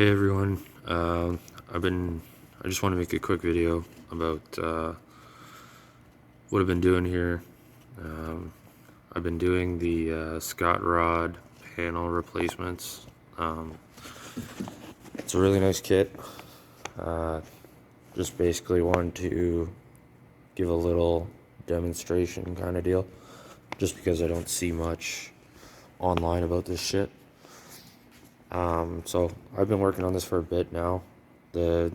Hey everyone, I just want to make a quick video about what I've been doing here. I've been doing the Scott Rod panel replacements. It's a really nice kit. Just basically wanted to give a little demonstration kind of deal, just because I don't see much online about this shit. So I've been working on this for a bit now. The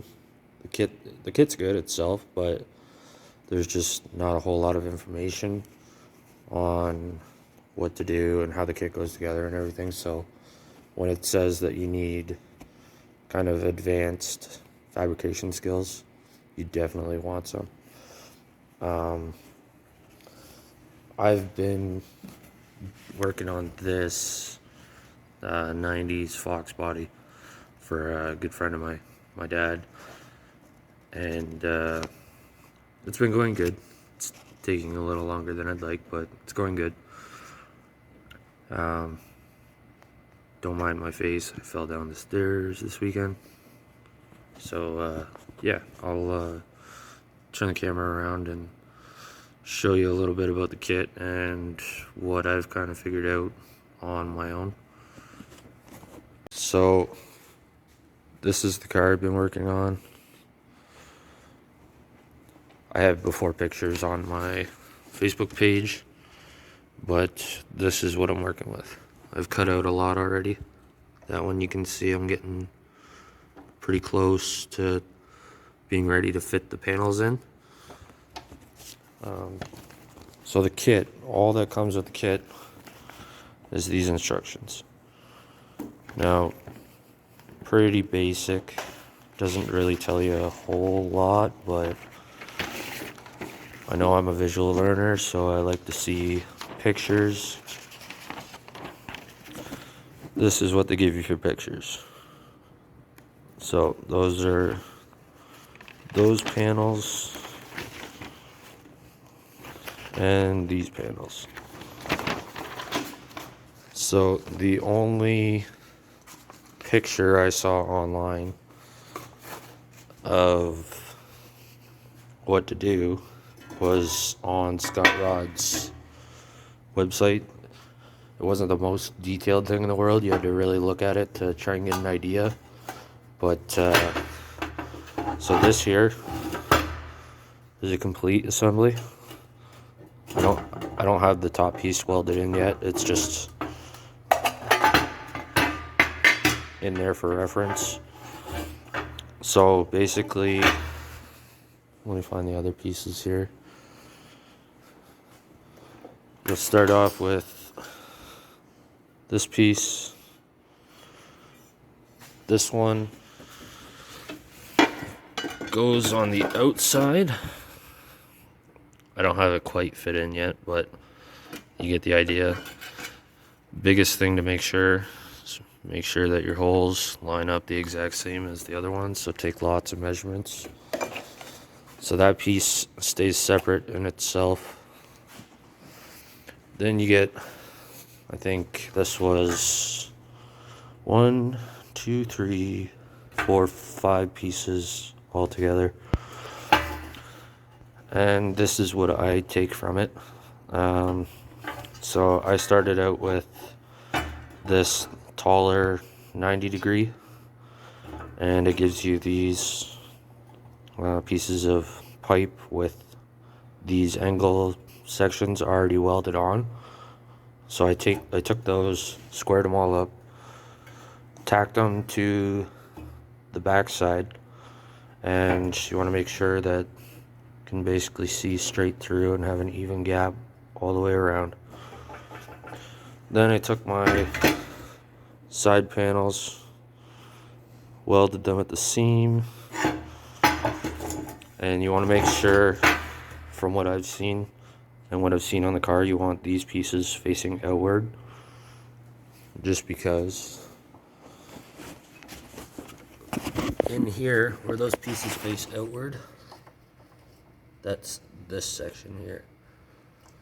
kit's good itself, but there's just not a whole lot of information on what to do and how the kit goes together and everything. So when it says that you need kind of advanced fabrication skills, you definitely want some. I've been working on this 90s foxbody for a good friend of my dad, and it's been going good. It's taking a little longer than I'd like, but it's going good. Don't mind my face. I fell down the stairs this weekend, so yeah, I'll turn the camera around and show you a little bit about the kit and what I've kind of figured out on my own. So this is the car I've been working on. I have before pictures on my Facebook page, but this is what I'm working with. I've cut out a lot already. That one you can see I'm getting pretty close to being ready to fit the panels in. So the kit, all that comes with the kit is these instructions. Now, pretty basic, doesn't really tell you a whole lot, but I know I'm a visual learner, so I like to see pictures. This is what they give you for pictures. So those are those panels and these panels. So the only picture I saw online of what to do was on Scott Rod's website. It wasn't the most detailed thing in the world. You had to really look at it to try and get an idea. But so this here is a complete assembly. I don't have the top piece welded in yet. It's just in there for reference. So basically, let me find the other pieces here. We'll start off with this piece. This one goes on the outside. I don't have it quite fit in yet, but you get the idea. Biggest thing to make sure that your holes line up the exact same as the other ones, so take lots of measurements. So that piece stays separate in itself. Then you get, I think this was 1, 2, 3, 4, 5 pieces all together. And this is what I take from it. So I started out with this taller 90 degree, and it gives you these pieces of pipe with these angle sections already welded on. So I took those, squared them all up, tacked them to the back side, and you want to make sure that you can basically see straight through and have an even gap all the way around. Then I took my side panels, welded them at the seam, and you want to make sure, from what I've seen and what I've seen on the car, you want these pieces facing outward, just because in here where those pieces face outward, that's this section here.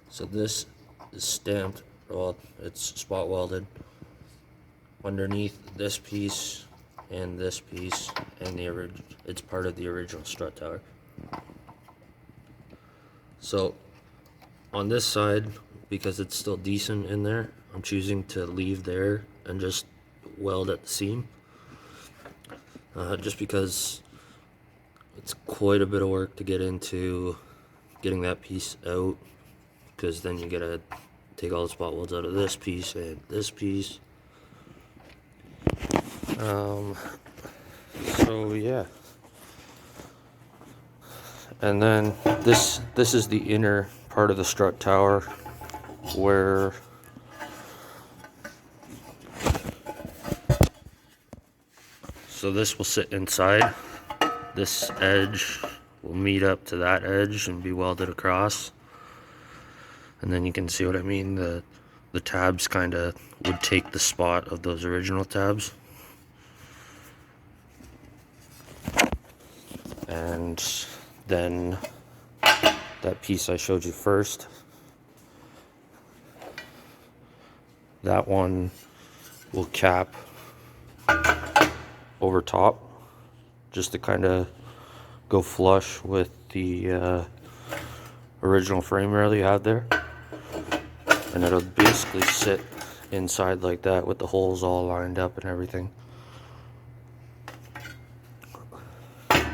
So this is stamped, well, it's spot welded underneath this piece and this piece, and it's part of the original strut tower. So on this side, because it's still decent in there, I'm choosing to leave there and just weld at the seam. Just because it's quite a bit of work to get into getting that piece out, because then you gotta take all the spot welds out of this piece and this piece. So yeah, and then this is the inner part of the strut tower, where so this will sit inside. This edge will meet up to that edge and be welded across, and then you can see what I mean. The tabs kind of would take the spot of those original tabs. And then that piece I showed you first, that one will cap over top, just to kind of go flush with the original frame rail you have there. And it'll basically sit inside like that with the holes all lined up and everything.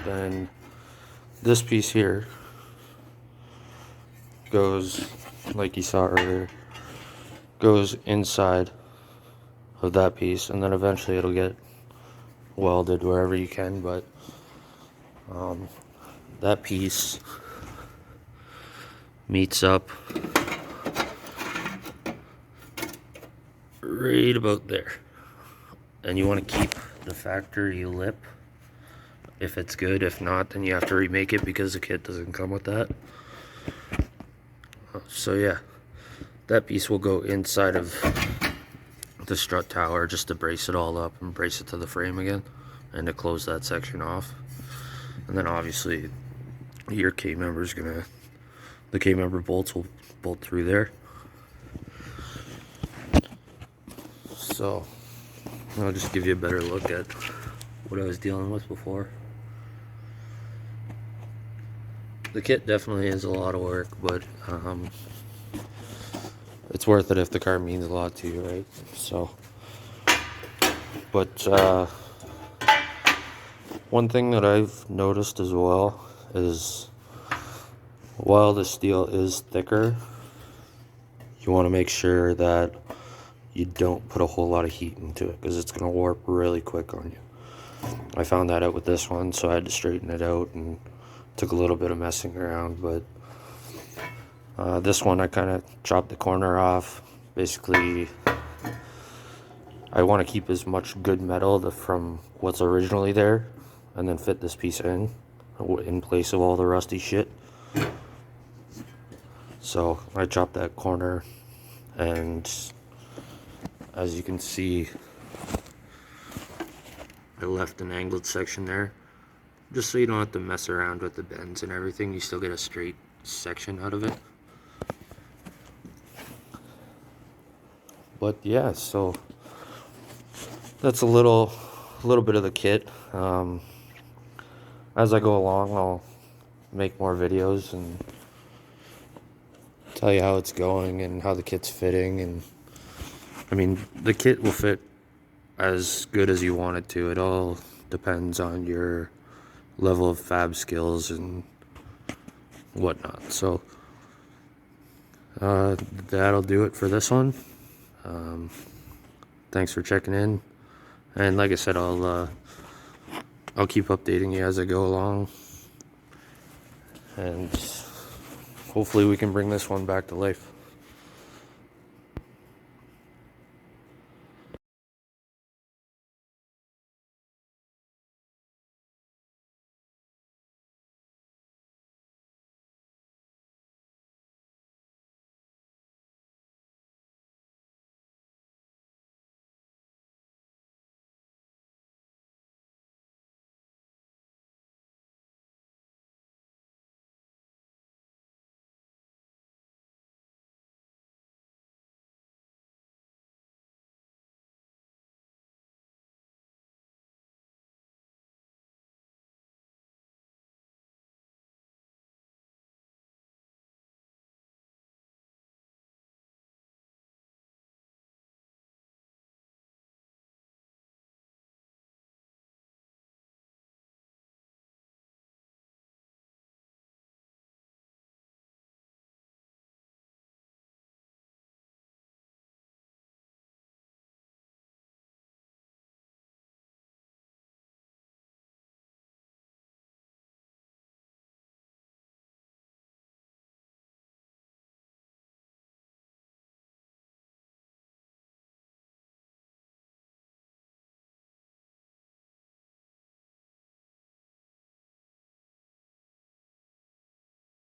Then this piece here goes, like you saw earlier, goes inside of that piece, and then eventually it'll get welded wherever you can, but that piece meets up right about there, and you want to keep the factory lip if it's good. If not, then you have to remake it because the kit doesn't come with that. So yeah, that piece will go inside of the strut tower just to brace it all up and brace it to the frame again, and to close that section off. And then obviously your K-member is gonna, the K-member bolts will bolt through there. So I'll just give you a better look at what I was dealing with before. The kit definitely is a lot of work, but it's worth it if the car means a lot to you, right? So, but one thing that I've noticed as well is, while the steel is thicker, you want to make sure that you don't put a whole lot of heat into it, because it's going to warp really quick on you. I found that out with this one, so I had to straighten it out, and took a little bit of messing around. But this one I kind of chopped the corner off. Basically, I want to keep as much good metal from what's originally there, and then fit this piece in place of all the rusty shit. So I chopped that corner, and as you can see, I left an angled section there, just so you don't have to mess around with the bends and everything. You still get a straight section out of it. But yeah, so that's a little bit of the kit. As I go along, I'll make more videos and tell you how it's going and how the kit's fitting. And I mean, the kit will fit as good as you want it to. It all depends on your level of fab skills and whatnot. So that'll do it for this one. Thanks for checking in, and like I said, I'll keep updating you as I go along, and hopefully we can bring this one back to life.